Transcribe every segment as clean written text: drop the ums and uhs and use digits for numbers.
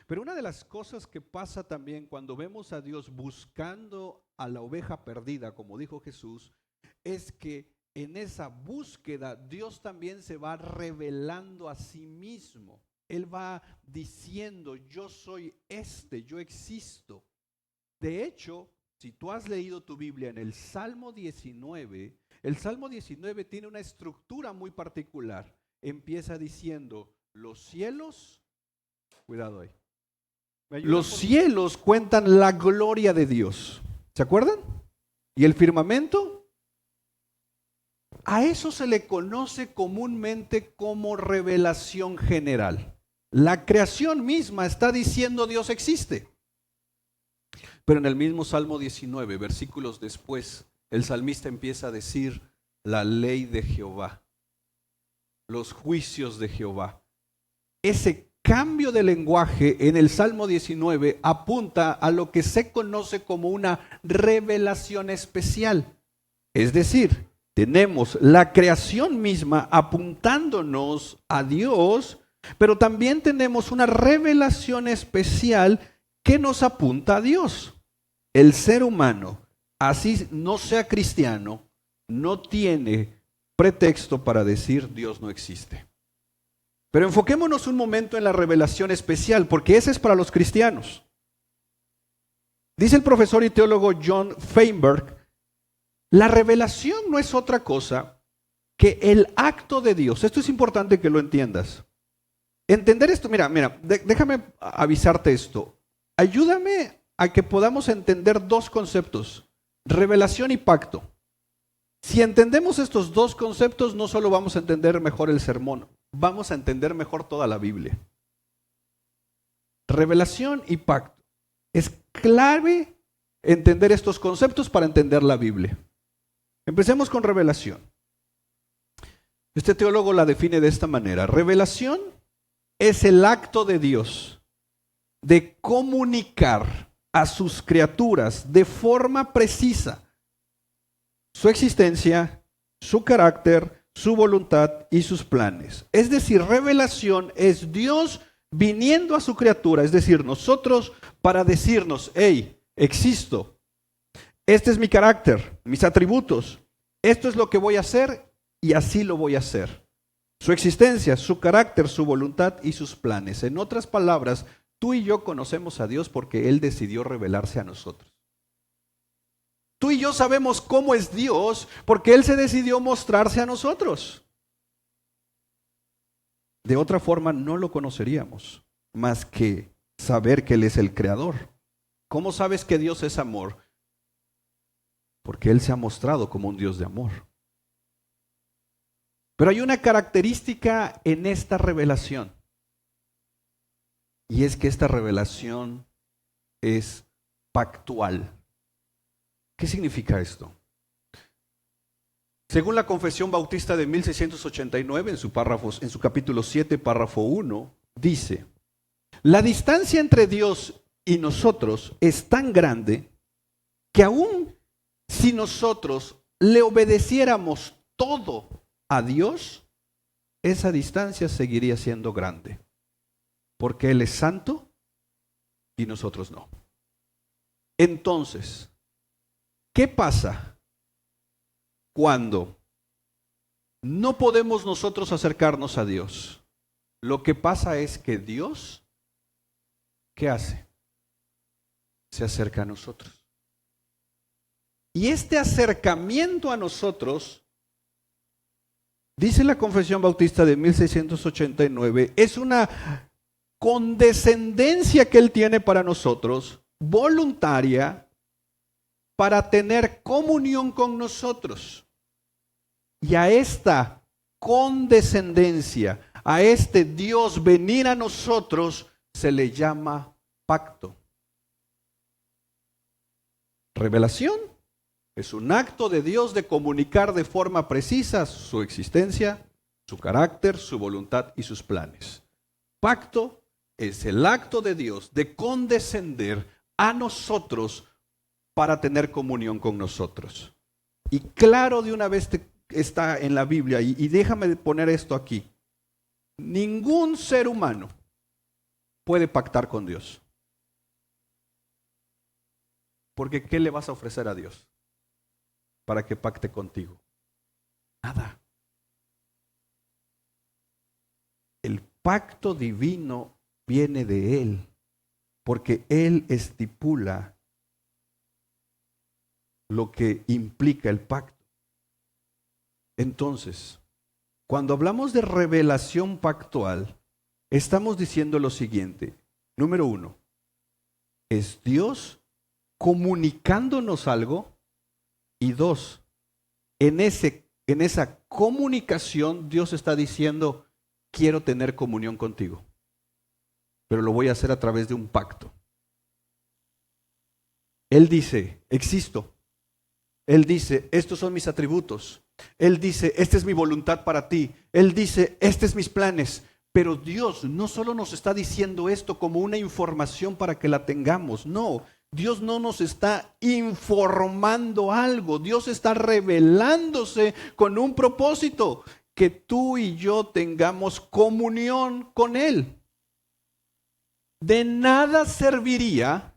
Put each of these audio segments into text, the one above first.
Pero una de las cosas que pasa también cuando vemos a Dios buscando a la oveja perdida, como dijo Jesús, es que en esa búsqueda Dios también se va revelando a sí mismo. Él va diciendo, yo soy yo existo. De hecho, si tú has leído tu Biblia en el Salmo 19, el Salmo 19 tiene una estructura muy particular. Empieza diciendo, los cielos, cuidado ahí, los cielos cuentan la gloria de Dios. ¿Se acuerdan? ¿Y el firmamento? A eso se le conoce comúnmente como revelación general. La creación misma está diciendo Dios existe. Pero en el mismo Salmo 19, versículos después, el salmista empieza a decir la ley de Jehová, los juicios de Jehová. Ese cambio de lenguaje en el Salmo 19 apunta a lo que se conoce como una revelación especial. Es decir, tenemos la creación misma apuntándonos a Dios, pero también tenemos una revelación especial que nos apunta a Dios. El ser humano, así no sea cristiano, no tiene pretexto para decir Dios no existe. Pero enfoquémonos un momento en la revelación especial, porque esa es para los cristianos. Dice el profesor y teólogo John Feinberg, la revelación no es otra cosa que el acto de Dios. Esto es importante que lo entiendas. Entender esto, mira, déjame avisarte esto. Ayúdame a que podamos entender dos conceptos, revelación y pacto. Si entendemos estos dos conceptos, no solo vamos a entender mejor el sermón, vamos a entender mejor toda la Biblia. Revelación y pacto. Es clave entender estos conceptos para entender la Biblia. Empecemos con revelación. Este teólogo la define de esta manera. Revelación es el acto de Dios de comunicar a sus criaturas de forma precisa su existencia, su carácter, su voluntad y sus planes. Es decir, revelación es Dios viniendo a su criatura, es decir, nosotros para decirnos, hey, existo, este es mi carácter, mis atributos, esto es lo que voy a hacer y así lo voy a hacer. Su existencia, su carácter, su voluntad y sus planes. En otras palabras, tú y yo conocemos a Dios porque Él decidió revelarse a nosotros. Tú y yo sabemos cómo es Dios porque Él se decidió mostrarse a nosotros. De otra forma no lo conoceríamos, más que saber que Él es el creador. ¿Cómo sabes que Dios es amor? Porque Él se ha mostrado como un Dios de amor. Pero hay una característica en esta revelación. Y es que esta revelación es pactual. ¿Qué significa esto? Según la Confesión Bautista de 1689, en su capítulo 7, párrafo 1, dice, la distancia entre Dios y nosotros es tan grande que aun si nosotros le obedeciéramos todo a Dios, esa distancia seguiría siendo grande, porque Él es santo y nosotros no. Entonces, ¿qué pasa cuando no podemos nosotros acercarnos a Dios? Lo que pasa es que Dios, ¿qué hace? Se acerca a nosotros. Y este acercamiento a nosotros, dice la Confesión Bautista de 1689, es una condescendencia que Él tiene para nosotros, voluntaria, para tener comunión con nosotros. Y a esta condescendencia, a este Dios venir a nosotros, se le llama pacto. Revelación es un acto de Dios de comunicar de forma precisa su existencia, su carácter, su voluntad y sus planes. Pacto es el acto de Dios de condescender a nosotros para tener comunión con nosotros. Y claro, de una vez está en la Biblia, y déjame poner esto aquí. Ningún ser humano puede pactar con Dios. Porque ¿qué le vas a ofrecer a Dios para que pacte contigo? Nada. El pacto divino viene de Él, porque Él estipula lo que implica el pacto. Entonces, cuando hablamos de revelación pactual, estamos diciendo lo siguiente. Número 1, es Dios comunicándonos algo. Y 2, en esa comunicación Dios está diciendo, quiero tener comunión contigo, pero lo voy a hacer a través de un pacto. Él dice, existo. Él dice, estos son mis atributos. Él dice, esta es mi voluntad para ti. Él dice, estos son mis planes. Pero Dios no solo nos está diciendo esto como una información para que la tengamos. No, Dios no nos está informando algo. Dios está revelándose con un propósito. Que tú y yo tengamos comunión con Él. De nada serviría,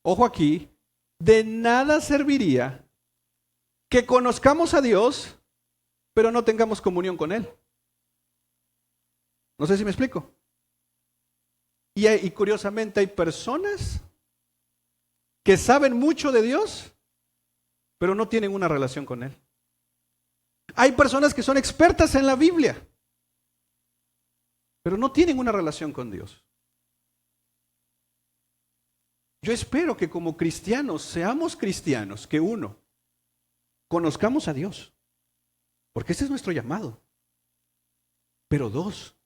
ojo aquí, de nada serviría que conozcamos a Dios, pero no tengamos comunión con Él. No sé si me explico. Y curiosamente hay personas que saben mucho de Dios, pero no tienen una relación con Él. Hay personas que son expertas en la Biblia, pero no tienen una relación con Dios. Yo espero que como cristianos seamos cristianos, que uno, conozcamos a Dios, porque ese es nuestro llamado. Pero 2,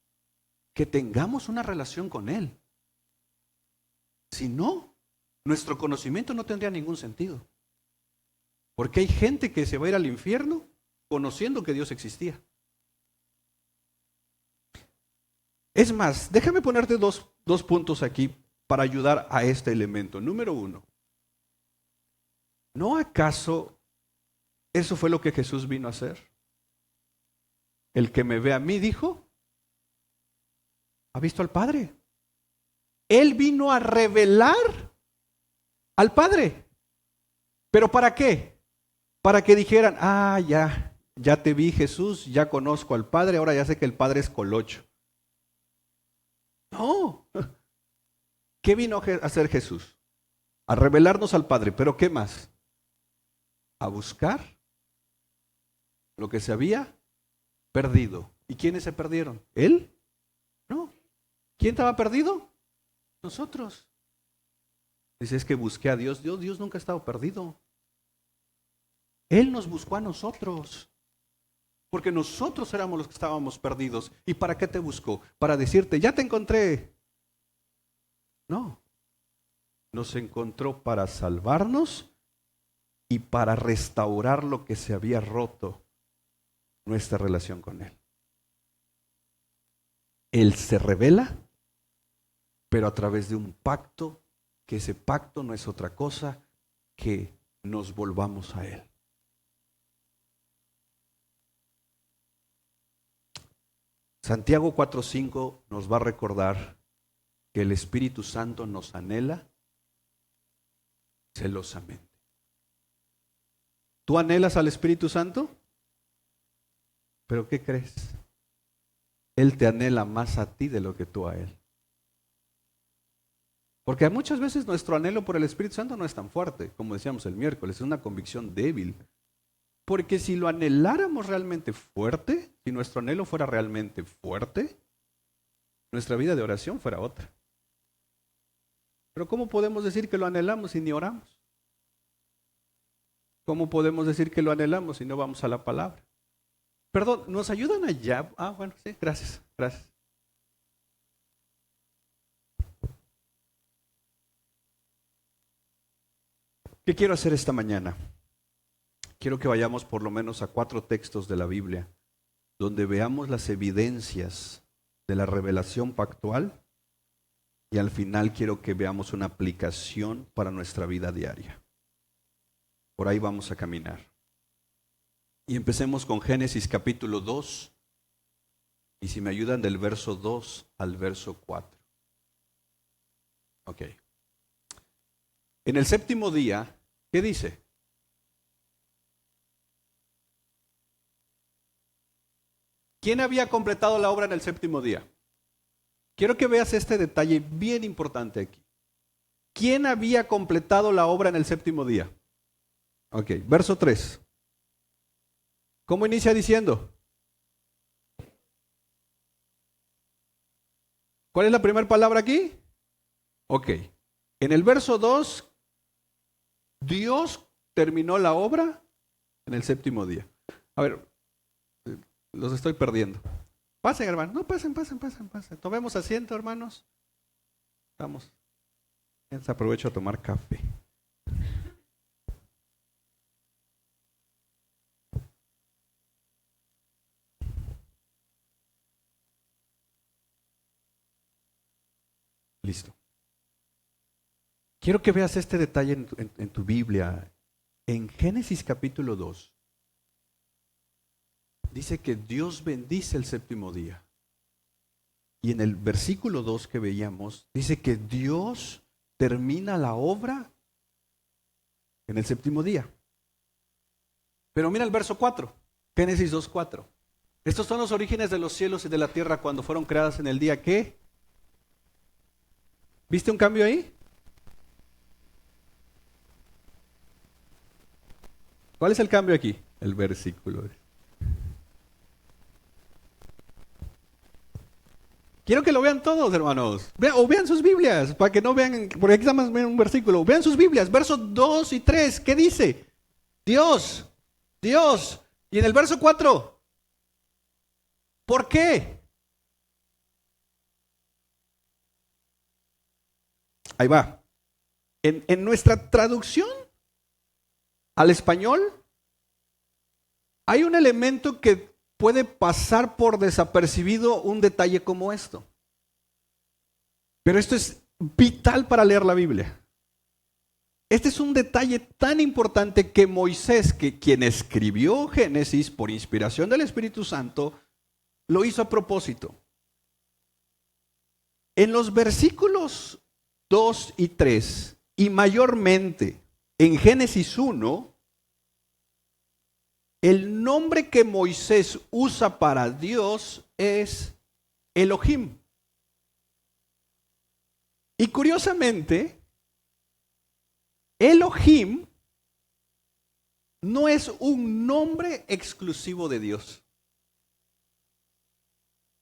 que tengamos una relación con Él. Si no, nuestro conocimiento no tendría ningún sentido. Porque hay gente que se va a ir al infierno conociendo que Dios existía. Es más, déjame ponerte dos puntos aquí para ayudar a este elemento. Número 1, ¿no acaso eso fue lo que Jesús vino a hacer? El que me ve a mí, dijo, ha visto al Padre. Él vino a revelar al Padre. ¿Pero para qué? Para que dijeran, ya te vi, Jesús, ya conozco al Padre, ahora ya sé que el Padre es colocho. No. ¿Qué vino a hacer Jesús? A revelarnos al Padre, pero ¿qué más? A buscar lo que se había perdido. ¿Y quiénes se perdieron? ¿Él? No. ¿Quién estaba perdido? Nosotros. Dice, es que busqué a Dios. Dios nunca ha estado perdido. Él nos buscó a nosotros. Porque nosotros éramos los que estábamos perdidos. ¿Y para qué te buscó? Para decirte, ya te encontré. No. Nos encontró para salvarnos y para restaurar lo que se había roto, nuestra relación con Él. Él se revela, pero a través de un pacto, que ese pacto no es otra cosa que nos volvamos a Él. Santiago 4:5 nos va a recordar que el Espíritu Santo nos anhela celosamente. ¿Tú anhelas al Espíritu Santo? ¿Pero qué crees? Él te anhela más a ti de lo que tú a Él. Porque muchas veces nuestro anhelo por el Espíritu Santo no es tan fuerte, como decíamos el miércoles, es una convicción débil. Porque si lo anheláramos realmente fuerte, si nuestro anhelo fuera realmente fuerte, nuestra vida de oración fuera otra. Pero ¿cómo podemos decir que lo anhelamos si ni oramos? ¿Cómo podemos decir que lo anhelamos si no vamos a la palabra? Perdón, ¿nos ayudan allá? Bueno, sí, gracias. ¿Qué quiero hacer esta mañana? Quiero que vayamos por lo menos a 4 textos de la Biblia, donde veamos las evidencias de la revelación pactual y al final quiero que veamos una aplicación para nuestra vida diaria. Por ahí vamos a caminar. Y empecemos con Génesis capítulo 2, y si me ayudan del verso 2 al verso 4. En el séptimo día, ¿qué dice? ¿Quién había completado la obra en el séptimo día? Quiero que veas este detalle bien importante aquí. ¿Quién había completado la obra en el séptimo día? Ok, verso 3. ¿Cómo inicia diciendo? ¿Cuál es la primera palabra aquí? Ok. En el verso 2, Dios terminó la obra en el séptimo día. A ver, los estoy perdiendo. Pasen, hermanos. No, pasen. Tomemos asiento, hermanos. Vamos. Aprovecho a tomar café. Listo. Quiero que veas este detalle en tu Biblia. En Génesis capítulo 2, dice que Dios bendice el séptimo día. Y en el versículo 2 que veíamos, dice que Dios termina la obra en el séptimo día. Pero mira el verso 4, Génesis 2:4. Estos son los orígenes de los cielos y de la tierra cuando fueron creadas en el día que... ¿Viste un cambio ahí? ¿Cuál es el cambio aquí? El versículo. Quiero que lo vean todos, hermanos. O vean sus Biblias, para que no vean, porque aquí estamos viendo un versículo. Vean sus Biblias, versos 2 y 3. ¿Qué dice? Dios. Y en el verso 4, ¿por qué? Ahí va. En nuestra traducción al español, hay un elemento que puede pasar por desapercibido, un detalle como esto. Pero esto es vital para leer la Biblia. Este es un detalle tan importante que Moisés, quien escribió Génesis por inspiración del Espíritu Santo, lo hizo a propósito. En los versículos 2 y 3, y mayormente en Génesis 1, el nombre que Moisés usa para Dios es Elohim. Y curiosamente, Elohim no es un nombre exclusivo de Dios.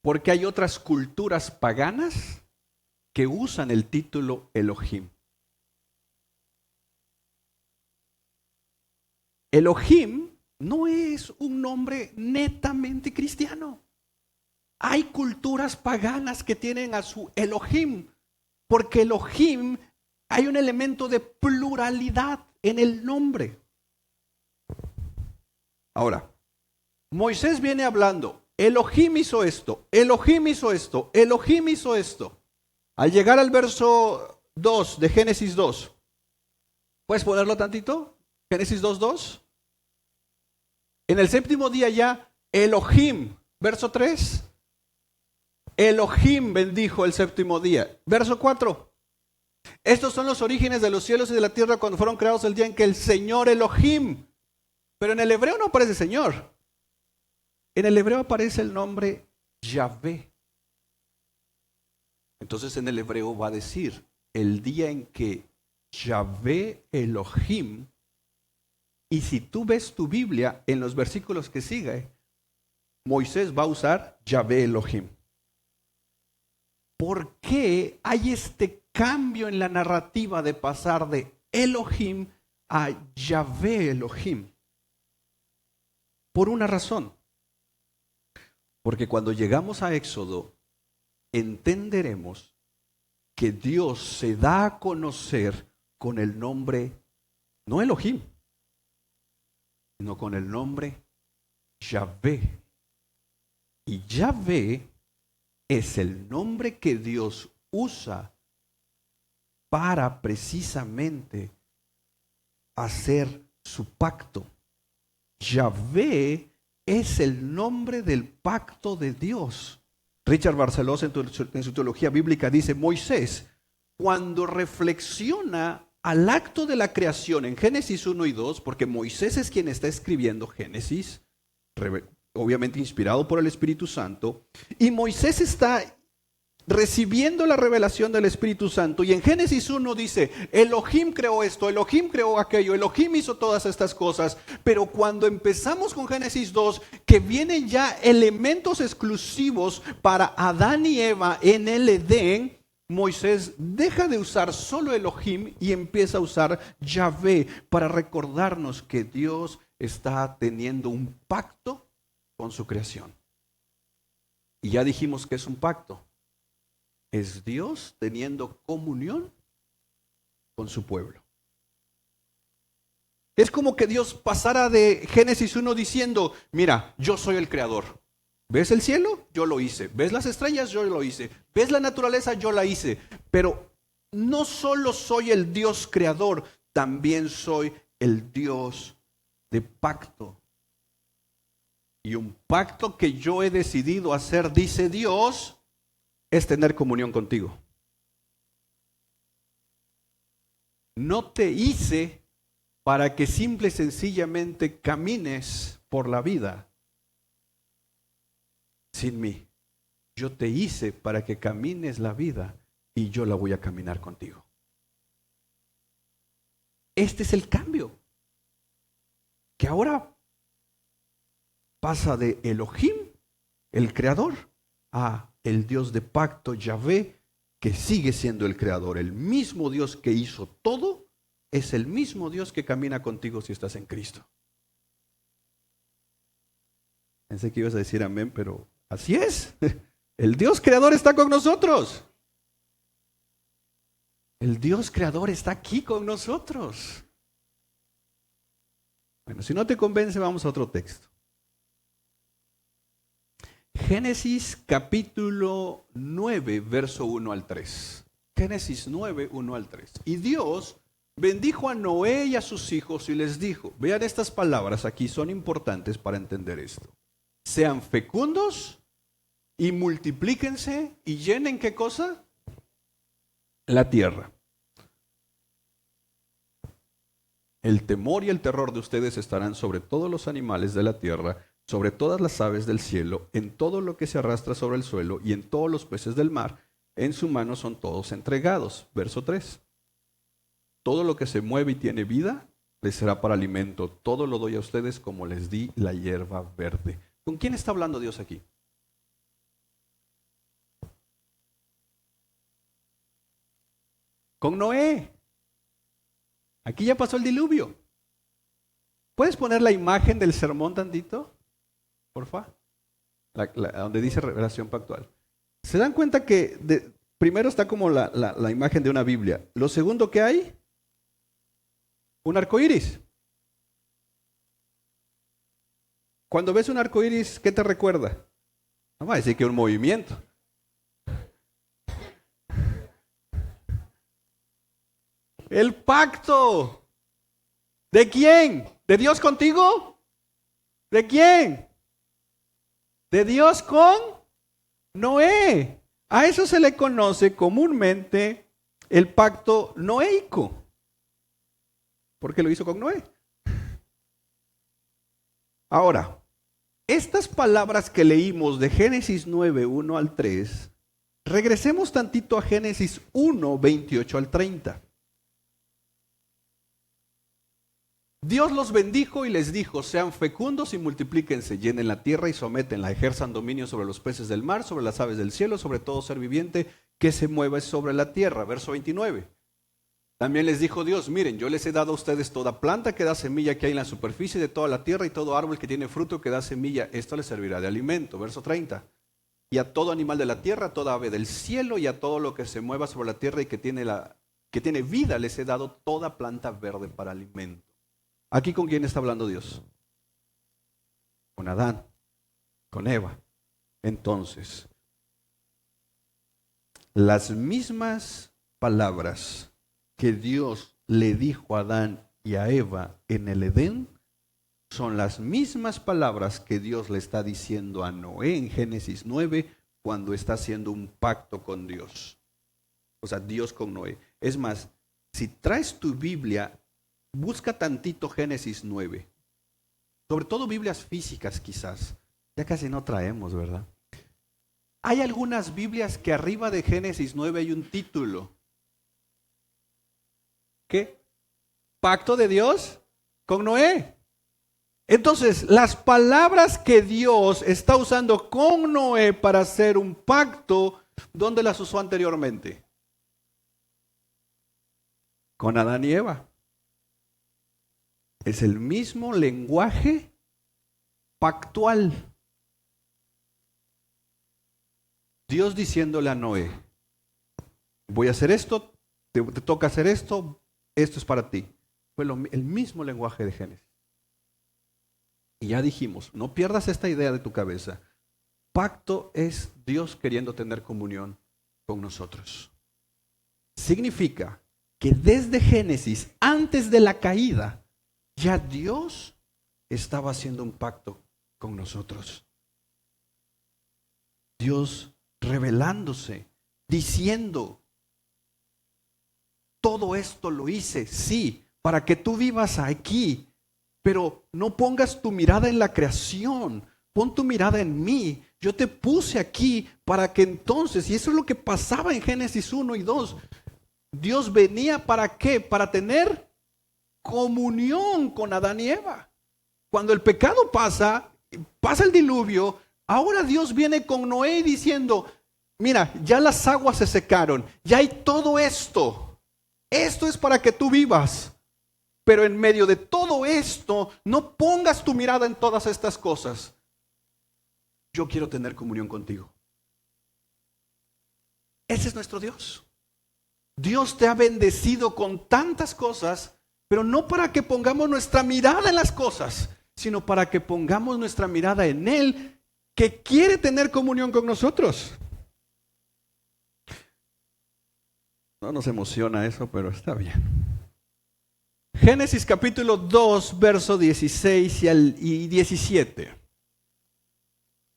Porque hay otras culturas paganas que usan el título Elohim. Elohim no es un nombre netamente cristiano. Hay culturas paganas que tienen a su Elohim, porque Elohim hay un elemento de pluralidad en el nombre. Ahora, Moisés viene hablando, Elohim hizo esto, Elohim hizo esto, Elohim hizo esto. Al llegar al verso 2 de Génesis 2, ¿puedes ponerlo tantito? Génesis 2:2. En el séptimo día ya, Elohim, verso 3. Elohim bendijo el séptimo día. Verso 4. Estos son los orígenes de los cielos y de la tierra cuando fueron creados el día en que el Señor Elohim. Pero en el hebreo no aparece Señor. En el hebreo aparece el nombre Yahvé. Entonces en el hebreo va a decir, el día en que Yahvé Elohim. Y si tú ves tu Biblia, en los versículos que sigue, Moisés va a usar Yahvé Elohim. ¿Por qué hay este cambio en la narrativa de pasar de Elohim a Yahvé Elohim? Por una razón. Porque cuando llegamos a Éxodo, entenderemos que Dios se da a conocer con el nombre, no Elohim, sino con el nombre Yahvé. Y Yahvé es el nombre que Dios usa para precisamente hacer su pacto. Yahvé es el nombre del pacto de Dios. Richard Barceló en su teología bíblica dice, Moisés, cuando reflexiona al acto de la creación en Génesis 1 y 2, porque Moisés es quien está escribiendo Génesis, obviamente inspirado por el Espíritu Santo, y Moisés está recibiendo la revelación del Espíritu Santo, y en Génesis 1 dice, Elohim creó esto, Elohim creó aquello, Elohim hizo todas estas cosas, pero cuando empezamos con Génesis 2, que vienen ya elementos exclusivos para Adán y Eva en el Edén, Moisés deja de usar solo Elohim y empieza a usar Yahvé para recordarnos que Dios está teniendo un pacto con su creación. Y ya dijimos que es un pacto. Es Dios teniendo comunión con su pueblo. Es como que Dios pasara de Génesis 1 diciendo, mira, yo soy el creador. ¿Ves el cielo? Yo lo hice. ¿Ves las estrellas? Yo lo hice. ¿Ves la naturaleza? Yo la hice. Pero no solo soy el Dios creador, también soy el Dios de pacto. Y un pacto que yo he decidido hacer, dice Dios, es tener comunión contigo. No te hice para que simple y sencillamente camines por la vida sin mí. Yo te hice para que camines la vida y yo la voy a caminar contigo. Este es el cambio. Que ahora pasa de Elohim, el creador, a el Dios de pacto, Yahvé, que sigue siendo el creador. El mismo Dios que hizo todo es el mismo Dios que camina contigo si estás en Cristo. Pensé que ibas a decir amén, pero así es. El Dios creador está con nosotros. El Dios creador está aquí con nosotros. Bueno, si no te convence, vamos a otro texto. Génesis capítulo 9, verso 1 al 3. Génesis 9, 1 al 3. Y Dios bendijo a Noé y a sus hijos y les dijo, vean estas palabras aquí, son importantes para entender esto. Sean fecundos y multiplíquense y llenen, ¿qué cosa? La tierra. El temor y el terror de ustedes estarán sobre todos los animales de la tierra, sobre todas las aves del cielo, en todo lo que se arrastra sobre el suelo y en todos los peces del mar. En su mano son todos entregados. Verso 3. Todo lo que se mueve y tiene vida les será para alimento. Todo lo doy a ustedes como les di la hierba verde. ¿Con quién está hablando Dios aquí? Con Noé. Aquí ya pasó el diluvio. ¿Puedes poner la imagen del sermón tantito? Porfa. Donde dice revelación pactual. ¿Se dan cuenta que primero está como la imagen de una Biblia? Lo segundo que hay, un arco iris. Cuando ves un arco iris, ¿qué te recuerda? No va a decir que un movimiento. El pacto. ¿De quién? ¿De Dios contigo? ¿De quién? De Dios con Noé. A eso se le conoce comúnmente el pacto noéico. Porque lo hizo con Noé. Ahora, estas palabras que leímos de Génesis 9, 1 al 3, regresemos tantito a Génesis 1, 28 al 30. Dios los bendijo y les dijo, sean fecundos y multiplíquense, llenen la tierra y sométenla, ejerzan dominio sobre los peces del mar, sobre las aves del cielo, sobre todo ser viviente que se mueva sobre la tierra. Verso 29. También les dijo Dios, miren, yo les he dado a ustedes toda planta que da semilla que hay en la superficie de toda la tierra y todo árbol que tiene fruto que da semilla, esto les servirá de alimento. Verso 30. Y a todo animal de la tierra, a toda ave del cielo y a todo lo que se mueva sobre la tierra y que tiene vida, les he dado toda planta verde para alimento. ¿Aquí con quién está hablando Dios? Con Adán, con Eva. Entonces, las mismas palabras que Dios le dijo a Adán y a Eva en el Edén son las mismas palabras que Dios le está diciendo a Noé en Génesis 9 cuando está haciendo un pacto con Dios. O sea, Dios con Noé. Es más, si traes tu Biblia, busca tantito Génesis 9. Sobre todo Biblias físicas quizás. Ya casi no traemos, ¿verdad? Hay algunas Biblias que arriba de Génesis 9 hay un título. ¿Qué? Pacto de Dios con Noé. Entonces, las palabras que Dios está usando con Noé para hacer un pacto, ¿dónde las usó anteriormente? Con Adán y Eva. Es el mismo lenguaje pactual. Dios diciéndole a Noé, voy a hacer esto, te toca hacer esto, esto es para ti. Fue el mismo lenguaje de Génesis. Y ya dijimos, no pierdas esta idea de tu cabeza. Pacto es Dios queriendo tener comunión con nosotros. Significa que desde Génesis, antes de la caída, ya Dios estaba haciendo un pacto con nosotros. Dios revelándose, diciendo, todo esto lo hice, sí, para que tú vivas aquí, pero no pongas tu mirada en la creación, pon tu mirada en mí. Yo te puse aquí para que entonces, y eso es lo que pasaba en Génesis 1 y 2, Dios venía ¿para qué? Para tener comunión con Adán y Eva. Cuando el pecado pasa el diluvio, ahora Dios viene con Noé diciendo, mira, ya las aguas se secaron, ya hay todo esto. Esto es para que tú vivas. Pero en medio de todo esto, no pongas tu mirada en todas estas cosas. Yo quiero tener comunión contigo. Ese es nuestro Dios. Dios te ha bendecido con tantas cosas, pero no para que pongamos nuestra mirada en las cosas, sino para que pongamos nuestra mirada en Él, que quiere tener comunión con nosotros. No nos emociona eso, pero está bien. Génesis capítulo 2, verso 16 y 17.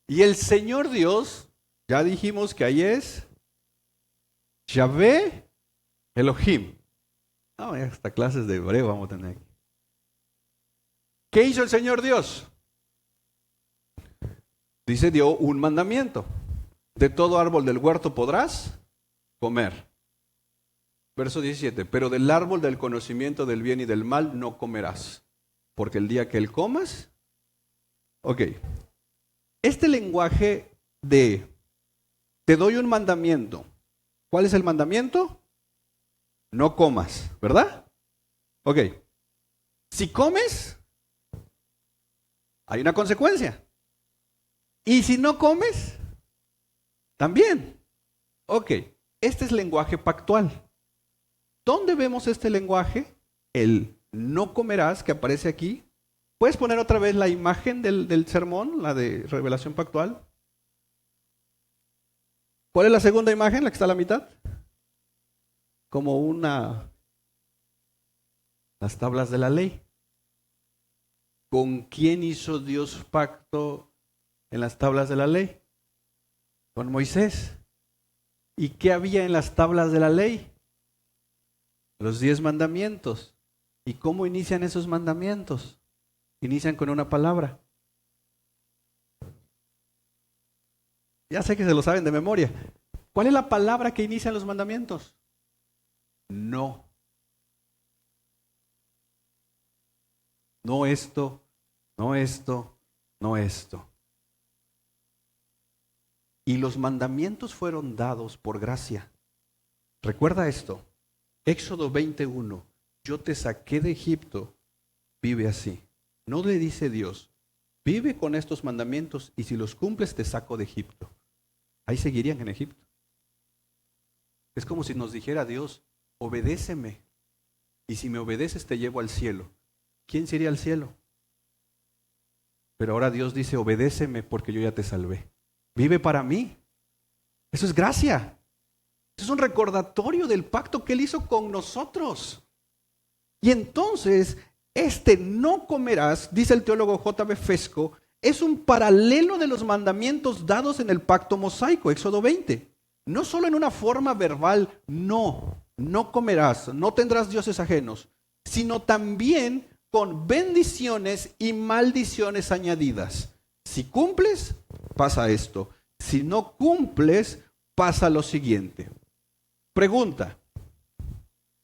Y el Señor Dios, ya dijimos que ahí es Yahvé Elohim. Hasta clases de hebreo vamos a tener aquí. ¿Qué hizo el Señor Dios? Dice, dio un mandamiento. De todo árbol del huerto podrás comer. Verso 17, pero del árbol del conocimiento del bien y del mal no comerás, porque el día que él comas, este lenguaje de te doy un mandamiento, ¿cuál es el mandamiento? No comas, ¿verdad? Si comes, hay una consecuencia. Y si no comes, también. Este es lenguaje pactual. ¿Dónde vemos este lenguaje? El no comerás que aparece aquí. ¿Puedes poner otra vez la imagen del sermón, la de revelación pactual? ¿Cuál es la segunda imagen, la que está a la mitad? Como las tablas de la ley. ¿Con quién hizo Dios pacto en las tablas de la ley? Con Moisés. ¿Y qué había en las tablas de la ley? Los 10 mandamientos. ¿Y cómo inician esos mandamientos? Inician con una palabra. Ya sé que se lo saben de memoria. ¿Cuál es la palabra que inicia los mandamientos? No. No esto, no esto, no esto. Y los mandamientos fueron dados por gracia. Recuerda esto. Éxodo 21, yo te saqué de Egipto, vive así. No le dice Dios, vive con estos mandamientos y si los cumples te saco de Egipto. Ahí seguirían en Egipto. Es como si nos dijera Dios, obedéceme y si me obedeces te llevo al cielo. ¿Quién se iría al cielo? Pero ahora Dios dice, obedéceme porque yo ya te salvé. Vive para mí. Eso es gracia. Es un recordatorio del pacto que Él hizo con nosotros. Y entonces, no comerás, dice el teólogo J.B. Fesco, es un paralelo de los mandamientos dados en el pacto mosaico, Éxodo 20. No solo en una forma verbal, no. no comerás, no tendrás dioses ajenos, sino también con bendiciones y maldiciones añadidas. Si cumples, pasa esto. Si no cumples, pasa lo siguiente. Pregunta,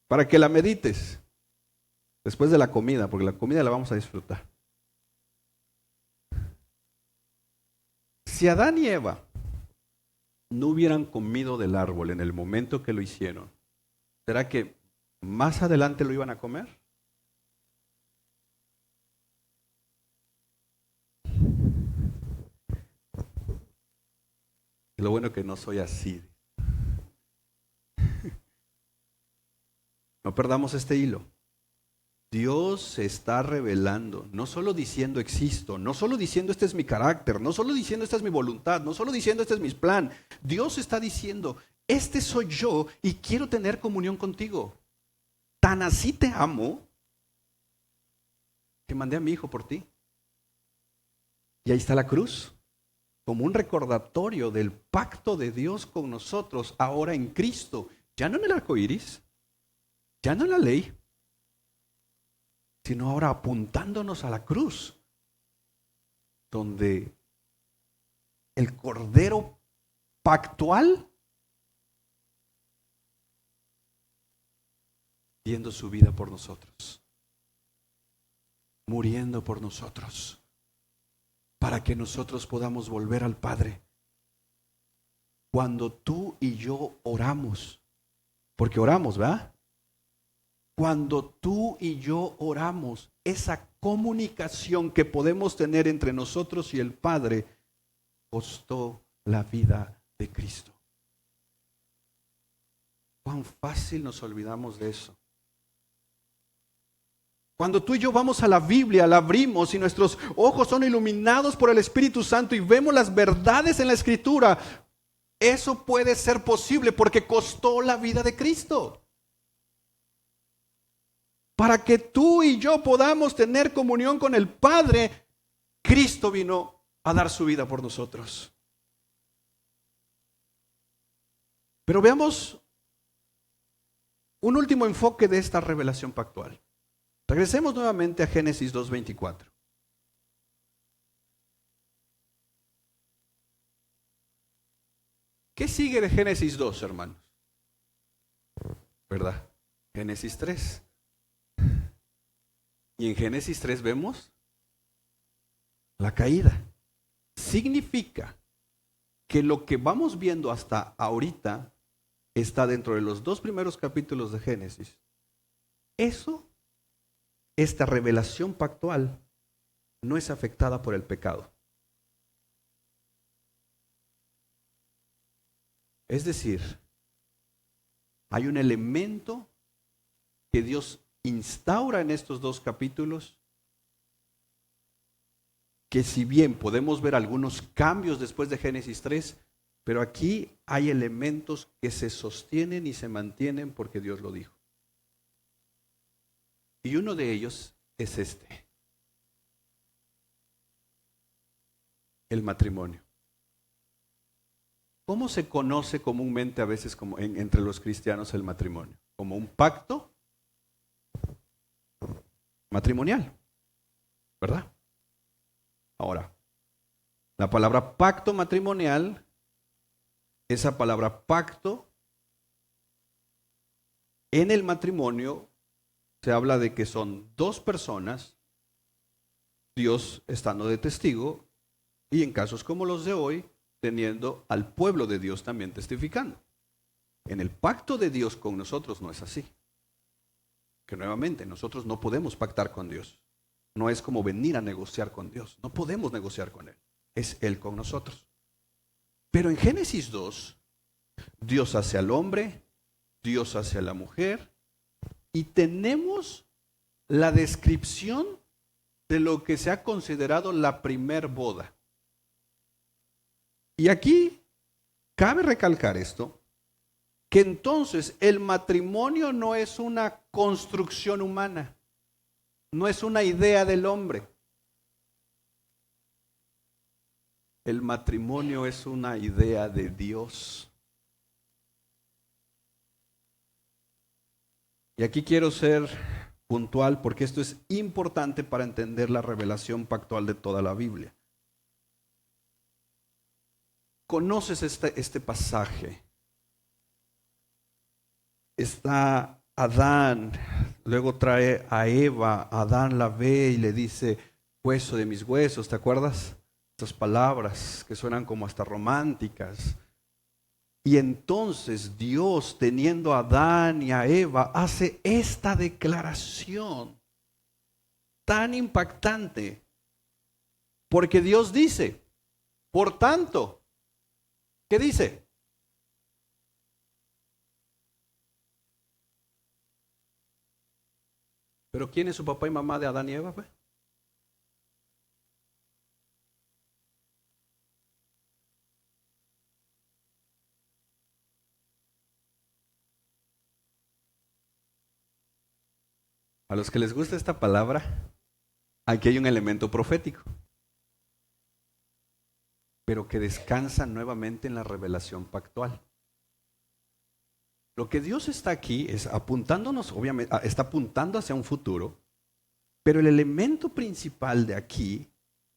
para que la medites después de la comida, porque la comida la vamos a disfrutar. Si Adán y Eva no hubieran comido del árbol en el momento que lo hicieron, ¿será que más adelante lo iban a comer? Lo bueno que no soy así. No perdamos este hilo. Dios se está revelando, no solo diciendo existo, no solo diciendo este es mi carácter, no solo diciendo esta es mi voluntad, no solo diciendo este es mi plan. Dios está diciendo, este soy yo y quiero tener comunión contigo. Tan así te amo que mandé a mi hijo por ti. Y ahí está la cruz, como un recordatorio del pacto de Dios con nosotros ahora en Cristo. Ya no en el arco iris, ya no en la ley, sino ahora apuntándonos a la cruz, donde el Cordero pactual diendo su vida por nosotros, muriendo por nosotros, para que nosotros podamos volver al Padre. Cuando tú y yo oramos, porque oramos, ¿verdad? Cuando tú y yo oramos, esa comunicación que podemos tener entre nosotros y el Padre costó la vida de Cristo. Cuán fácil nos olvidamos de eso. Cuando tú y yo vamos a la Biblia, la abrimos y nuestros ojos son iluminados por el Espíritu Santo y vemos las verdades en la Escritura, eso puede ser posible porque costó la vida de Cristo. Para que tú y yo podamos tener comunión con el Padre, Cristo vino a dar su vida por nosotros. Pero veamos un último enfoque de esta revelación pactual. Regresemos nuevamente a Génesis 2:24. ¿Qué sigue de Génesis 2, hermanos? ¿Verdad? Génesis 3. Y en Génesis 3 vemos la caída. Significa que lo que vamos viendo hasta ahorita está dentro de los 2 primeros capítulos de Génesis. Esta revelación pactual no es afectada por el pecado. Es decir, hay un elemento que Dios instaura en estos 2 capítulos, que si bien podemos ver algunos cambios después de Génesis 3, pero aquí hay elementos que se sostienen y se mantienen porque Dios lo dijo. Y uno de ellos es el matrimonio. ¿Cómo se conoce comúnmente a veces entre los cristianos el matrimonio? Como un pacto matrimonial, ¿verdad? Ahora, la palabra pacto matrimonial, esa palabra pacto, en el matrimonio se habla de que son 2 personas, Dios estando de testigo, y en casos como los de hoy, teniendo al pueblo de Dios también testificando. En el pacto de Dios con nosotros no es así. Que nuevamente nosotros no podemos pactar con Dios. No es como venir a negociar con Dios. No podemos negociar con Él. Es Él con nosotros. Pero en Génesis 2, Dios hace al hombre, Dios hace a la mujer, y tenemos la descripción de lo que se ha considerado la primer boda. Y aquí cabe recalcar esto, que entonces el matrimonio no es una construcción humana, no es una idea del hombre. El matrimonio es una idea de Dios. Y aquí quiero ser puntual porque esto es importante para entender la revelación pactual de toda la Biblia. ¿Conoces este pasaje? Está Adán, luego trae a Eva, Adán la ve y le dice, hueso de mis huesos, ¿te acuerdas? Estas palabras que suenan como hasta románticas. Y entonces Dios, teniendo a Adán y a Eva, hace esta declaración tan impactante. Porque Dios dice, por tanto, ¿qué dice? ¿Pero quién es su papá y mamá de Adán y Eva, pues? A los que les gusta esta palabra, aquí hay un elemento profético, pero que descansa nuevamente en la revelación pactual. Lo que Dios está aquí es apuntándonos, obviamente, está apuntando hacia un futuro, pero el elemento principal de aquí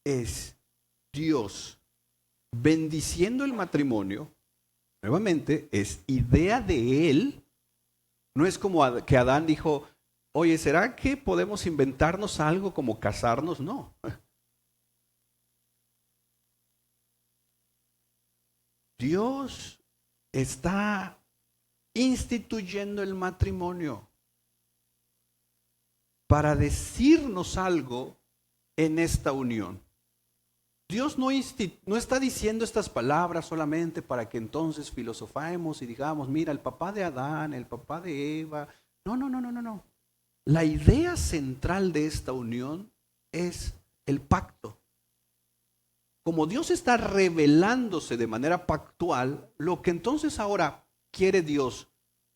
es Dios bendiciendo el matrimonio. Nuevamente, es idea de Él. No es como que Adán dijo, oye, ¿será que podemos inventarnos algo como casarnos? No. Dios está instituyendo el matrimonio para decirnos algo en esta unión. Dios no está diciendo estas palabras solamente para que entonces filosofemos y digamos, mira, el papá de Adán, el papá de Eva. No. La idea central de esta unión es el pacto. Como Dios está revelándose de manera pactual, lo que entonces ahora quiere Dios,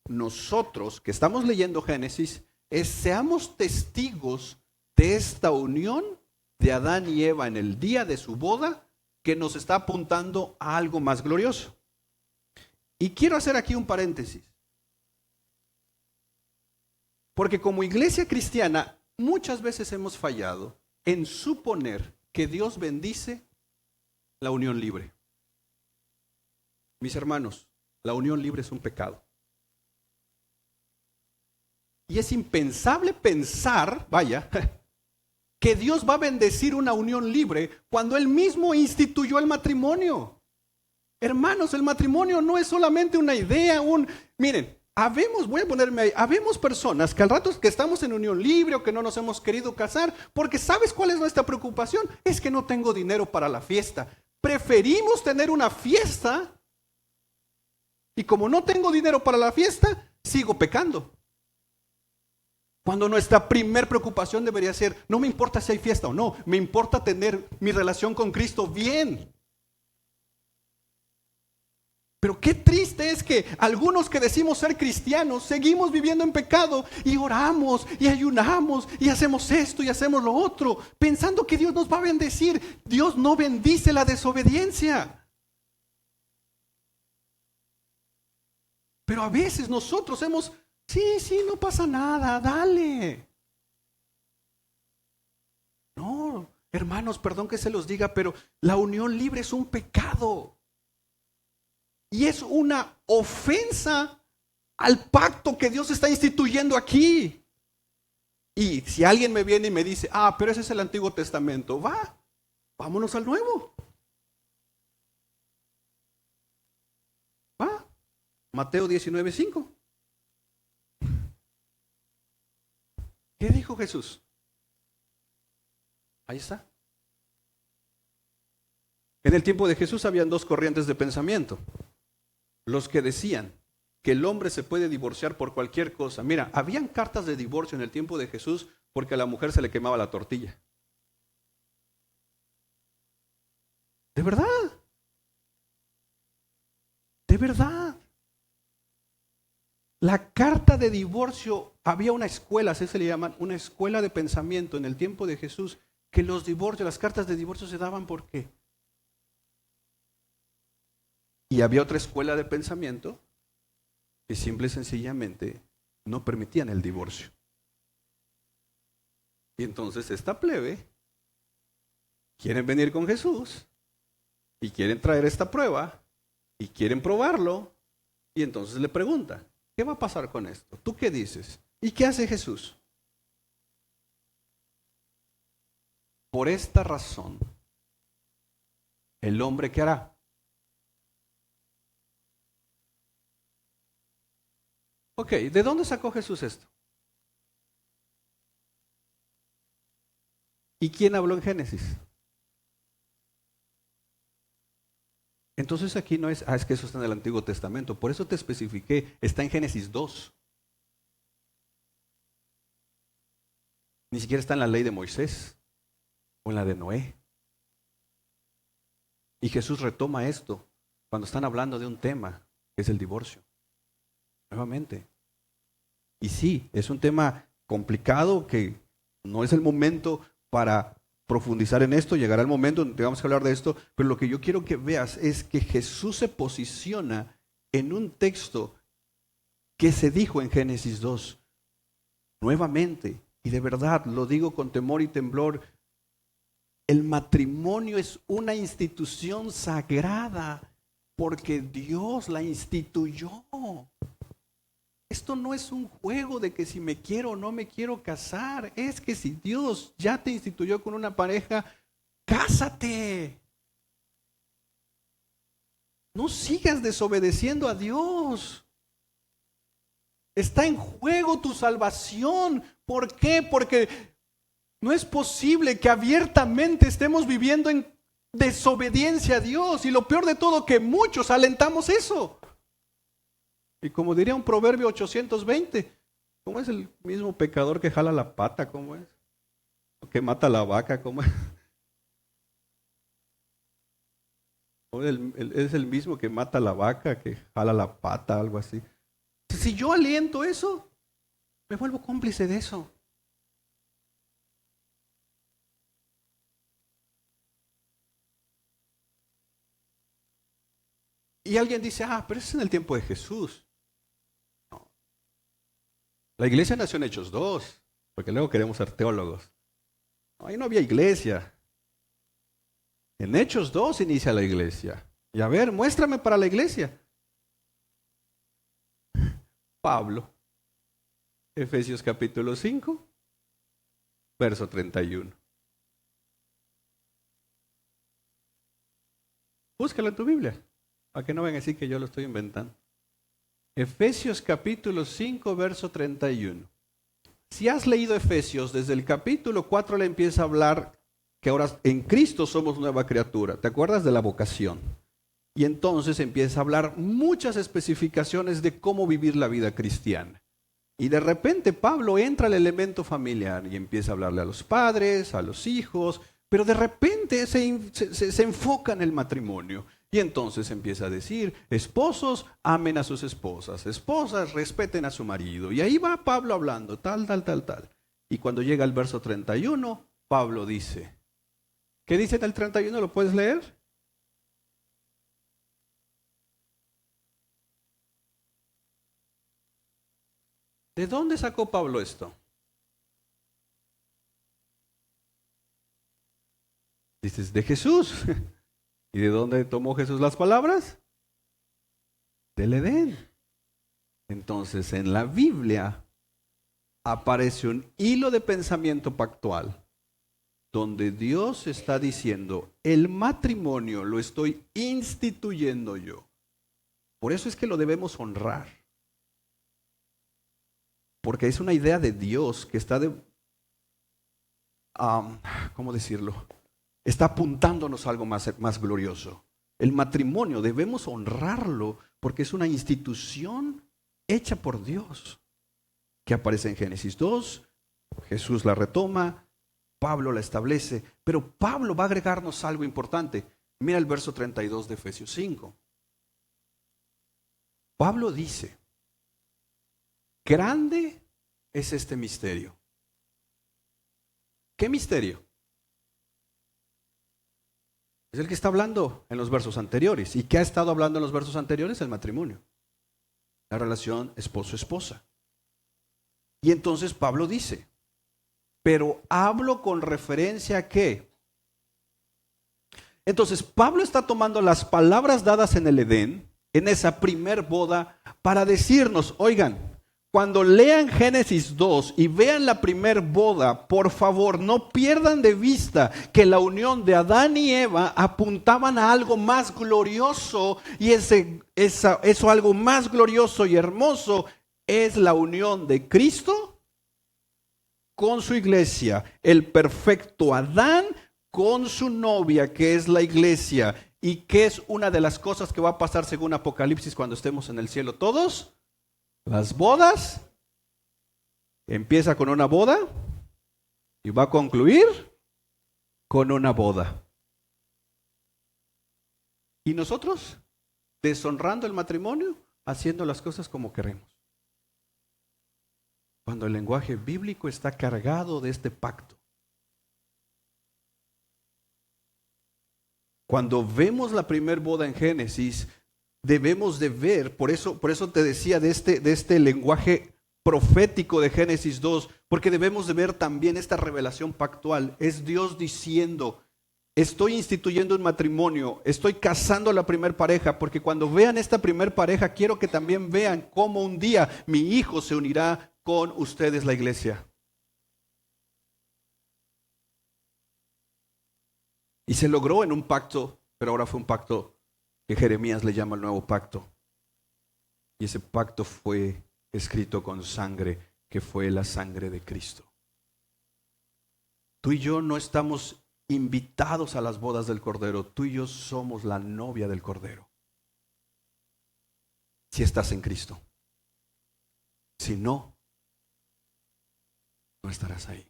nosotros que estamos leyendo Génesis, es seamos testigos de esta unión de Adán y Eva en el día de su boda, que nos está apuntando a algo más glorioso. Y quiero hacer aquí un paréntesis. Porque como iglesia cristiana, muchas veces hemos fallado en suponer que Dios bendice la unión libre. Mis hermanos, la unión libre es un pecado. Y es impensable pensar, vaya, que Dios va a bendecir una unión libre cuando Él mismo instituyó el matrimonio. Hermanos, el matrimonio no es solamente una idea, miren, voy a ponerme ahí, habemos personas que al rato que estamos en unión libre o que no nos hemos querido casar, porque ¿sabes cuál es nuestra preocupación? Es que no tengo dinero para la fiesta. Preferimos tener una fiesta y como no tengo dinero para la fiesta, sigo pecando. Cuando nuestra primer preocupación debería ser, no me importa si hay fiesta o no, me importa tener mi relación con Cristo bien. Pero qué triste es que algunos que decimos ser cristianos seguimos viviendo en pecado y oramos y ayunamos y hacemos esto y hacemos lo otro, pensando que Dios nos va a bendecir. Dios no bendice la desobediencia. Pero a veces nosotros sí, no pasa nada, dale. No, hermanos, perdón que se los diga, pero la unión libre es un pecado. Y es una ofensa al pacto que Dios está instituyendo aquí. Y si alguien me viene y me dice, pero ese es el Antiguo Testamento, vámonos al Nuevo. Mateo 19:5. ¿Qué dijo Jesús? Ahí está. En el tiempo de Jesús habían dos corrientes de pensamiento. Los que decían que el hombre se puede divorciar por cualquier cosa. Mira, habían cartas de divorcio en el tiempo de Jesús porque a la mujer se le quemaba la tortilla. ¿De verdad? ¿De verdad? La carta de divorcio, había una escuela, así se le llaman, una escuela de pensamiento en el tiempo de Jesús, que los divorcios, las cartas de divorcio se daban ¿por qué? Y había otra escuela de pensamiento que simple y sencillamente no permitían el divorcio. Y entonces esta plebe quieren venir con Jesús y quieren traer esta prueba y quieren probarlo, y entonces le pregunta, ¿qué va a pasar con esto? ¿Tú qué dices? ¿Y qué hace Jesús? Por esta razón, ¿el hombre qué hará? Ok, ¿de dónde sacó Jesús esto? ¿Y quién habló en Génesis? Entonces aquí no es, es que eso está en el Antiguo Testamento, por eso te especifiqué, está en Génesis 2. Ni siquiera está en la ley de Moisés o en la de Noé. Y Jesús retoma esto cuando están hablando de un tema, que es el divorcio. Nuevamente. Y sí, es un tema complicado que no es el momento para profundizar en esto, llegará el momento donde tengamos que hablar de esto, pero lo que yo quiero que veas es que Jesús se posiciona en un texto que se dijo en Génesis 2. Nuevamente, y de verdad lo digo con temor y temblor, el matrimonio es una institución sagrada porque Dios la instituyó. Esto no es un juego de que si me quiero o no me quiero casar. Es que si Dios ya te instituyó con una pareja, cásate. No sigas desobedeciendo a Dios. Está en juego tu salvación. ¿Por qué? Porque no es posible que abiertamente estemos viviendo en desobediencia a Dios. Y lo peor de todo, que muchos alentamos eso. Y como diría un proverbio 820, ¿cómo es el mismo pecador que jala la pata? ¿Cómo es? ¿O que mata la vaca? ¿Cómo es? Es el mismo que mata la vaca, que jala la pata, algo así. Si yo aliento eso, me vuelvo cómplice de eso. Y alguien dice, pero eso es en el tiempo de Jesús. No. La iglesia nació en Hechos 2, porque luego queremos ser teólogos. No, ahí no había iglesia. En Hechos 2 inicia la iglesia. Y a ver, muéstrame para la iglesia. Pablo, Efesios capítulo 5, verso 31. Búscalo en tu Biblia, para que no vengan a decir que yo lo estoy inventando. Efesios capítulo 5, verso 31. Si has leído Efesios, desde el capítulo 4 le empieza a hablar que ahora en Cristo somos nueva criatura. ¿Te acuerdas de la vocación? Y entonces empieza a hablar muchas especificaciones de cómo vivir la vida cristiana. Y de repente Pablo entra al elemento familiar y empieza a hablarle a los padres, a los hijos, pero de repente se enfoca en el matrimonio. Y entonces empieza a decir, esposos, amen a sus esposas, esposas, respeten a su marido. Y ahí va Pablo hablando, tal. Y cuando llega al verso 31, Pablo dice, ¿qué dice en el 31? ¿Lo puedes leer? ¿De dónde sacó Pablo esto? Dices, de Jesús. ¿Y de dónde tomó Jesús las palabras? Del Edén. Entonces, en la Biblia aparece un hilo de pensamiento pactual donde Dios está diciendo, el matrimonio lo estoy instituyendo yo. Por eso es que lo debemos honrar. Porque es una idea de Dios que está ¿cómo decirlo? Está apuntándonos a algo más glorioso. El matrimonio debemos honrarlo porque es una institución hecha por Dios que aparece en Génesis 2, Jesús la retoma, Pablo la establece, pero Pablo va a agregarnos algo importante. Mira el verso 32 de Efesios 5. Pablo dice, grande es este misterio. ¿Qué misterio? Es el que está hablando en los versos anteriores. ¿Y qué ha estado hablando en los versos anteriores? El matrimonio. La relación esposo-esposa. Y entonces Pablo dice, pero hablo con referencia a qué. Entonces Pablo está tomando las palabras dadas en el Edén, en esa primer boda, para decirnos, oigan, cuando lean Génesis 2 y vean la primer boda, por favor no pierdan de vista que la unión de Adán y Eva apuntaban a algo más glorioso, y eso algo más glorioso y hermoso es la unión de Cristo con su iglesia, el perfecto Adán con su novia, que es la iglesia, y que es una de las cosas que va a pasar según Apocalipsis cuando estemos en el cielo todos. Las bodas, empieza con una boda y va a concluir con una boda. Y nosotros, deshonrando el matrimonio, haciendo las cosas como queremos. Cuando el lenguaje bíblico está cargado de este pacto. Cuando vemos la primer boda en Génesis, debemos de ver, por eso te decía de este lenguaje profético de Génesis 2, porque debemos de ver también esta revelación pactual. Es Dios diciendo, estoy instituyendo un matrimonio, estoy casando a la primer pareja, porque cuando vean esta primer pareja, quiero que también vean cómo un día mi hijo se unirá con ustedes, la iglesia. Y se logró en un pacto, pero ahora fue un pacto que Jeremías le llama el nuevo pacto. Y ese pacto fue escrito con sangre, que fue la sangre de Cristo. Tú y yo no estamos invitados a las bodas del Cordero, tú y yo somos la novia del Cordero. Si estás en Cristo. Si no, no estarás ahí.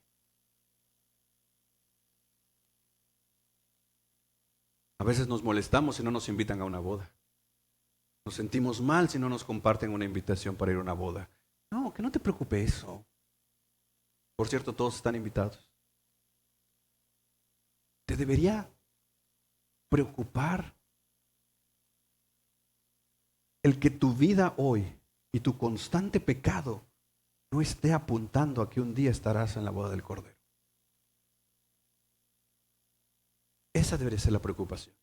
A veces nos molestamos si no nos invitan a una boda. Nos sentimos mal si no nos comparten una invitación para ir a una boda. No, que no te preocupe eso. Por cierto, todos están invitados. Te debería preocupar el que tu vida hoy y tu constante pecado no esté apuntando a que un día estarás en la boda del Cordero. Esa debería ser la preocupación.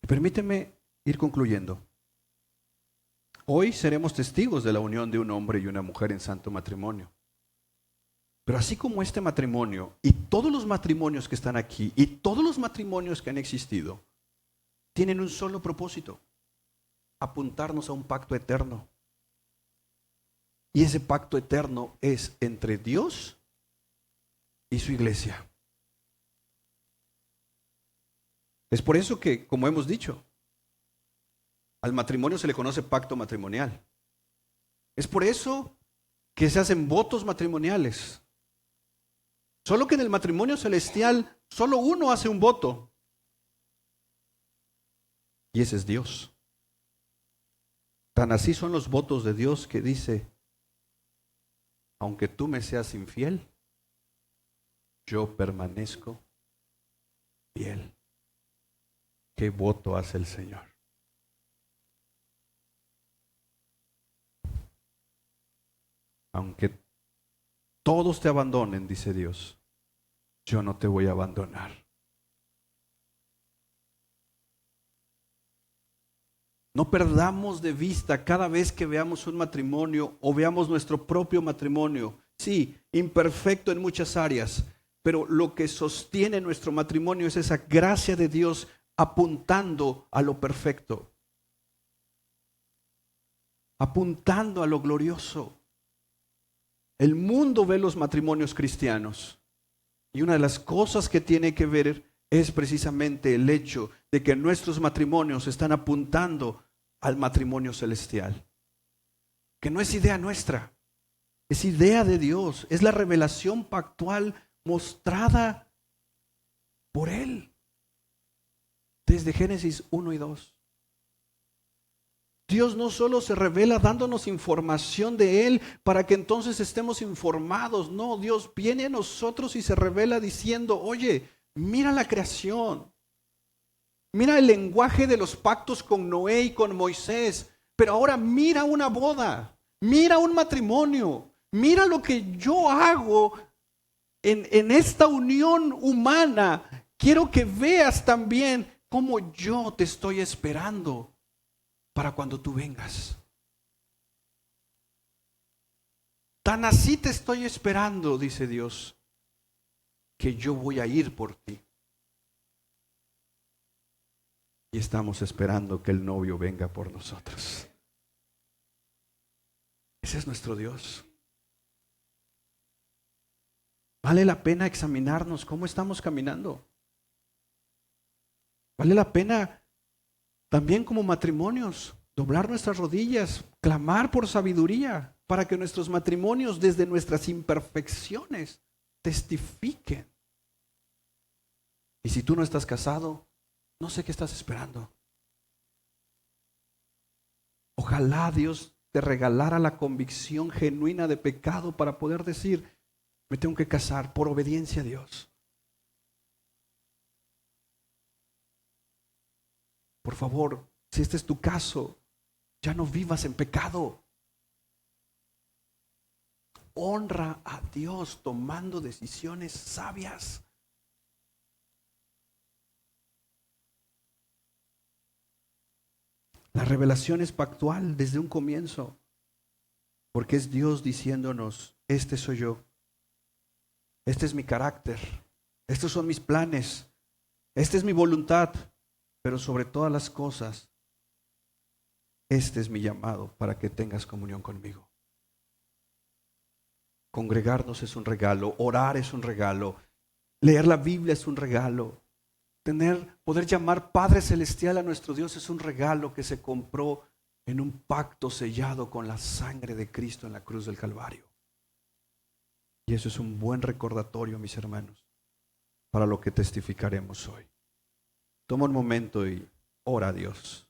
Permíteme ir concluyendo. Hoy seremos testigos de la unión de un hombre y una mujer en santo matrimonio. Pero así como este matrimonio y todos los matrimonios que están aquí y todos los matrimonios que han existido, tienen un solo propósito: apuntarnos a un pacto eterno. Y ese pacto eterno es entre Dios y su iglesia. Es por eso que, como hemos dicho, al matrimonio se le conoce pacto matrimonial. Es por eso que se hacen votos matrimoniales. Solo que en el matrimonio celestial, solo uno hace un voto. Y ese es Dios. Tan así son los votos de Dios que dice, aunque tú me seas infiel, yo permanezco fiel. ¿Qué voto hace el Señor? Aunque todos te abandonen, dice Dios, yo no te voy a abandonar. No perdamos de vista cada vez que veamos un matrimonio o veamos nuestro propio matrimonio. Sí, imperfecto en muchas áreas, pero lo que sostiene nuestro matrimonio es esa gracia de Dios apuntando a lo perfecto, apuntando a lo glorioso. El mundo ve los matrimonios cristianos y una de las cosas que tiene que ver es precisamente el hecho de que nuestros matrimonios están apuntando al matrimonio celestial, que no es idea nuestra, es idea de Dios, es la revelación pactual mostrada por Él desde Génesis 1 y 2. Dios no solo se revela dándonos información de Él para que entonces estemos informados. No, Dios viene a nosotros y se revela diciendo, oye, mira la creación. Mira el lenguaje de los pactos con Noé y con Moisés. Pero ahora mira una boda, mira un matrimonio, mira lo que yo hago en esta unión humana. Quiero que veas también cómo yo te estoy esperando para cuando tú vengas. Tan así te estoy esperando, dice Dios, que yo voy a ir por ti. Y estamos esperando que el novio venga por nosotros. Ese es nuestro Dios. Vale la pena examinarnos cómo estamos caminando. Vale la pena también como matrimonios doblar nuestras rodillas, clamar por sabiduría para que nuestros matrimonios desde nuestras imperfecciones testifiquen. Y si tú no estás casado, no sé qué estás esperando. Ojalá Dios te regalara la convicción genuina de pecado para poder decir, me tengo que casar por obediencia a Dios. Por favor, si este es tu caso, ya no vivas en pecado. Honra a Dios tomando decisiones sabias. La revelación es pactual desde un comienzo, porque es Dios diciéndonos, este soy yo, este es mi carácter, estos son mis planes, esta es mi voluntad, pero sobre todas las cosas, este es mi llamado para que tengas comunión conmigo. Congregarnos es un regalo, orar es un regalo, leer la Biblia es un regalo, poder llamar Padre Celestial a nuestro Dios es un regalo que se compró en un pacto sellado con la sangre de Cristo en la cruz del Calvario. Y eso es un buen recordatorio, mis hermanos, para lo que testificaremos hoy. Toma un momento y ora a Dios.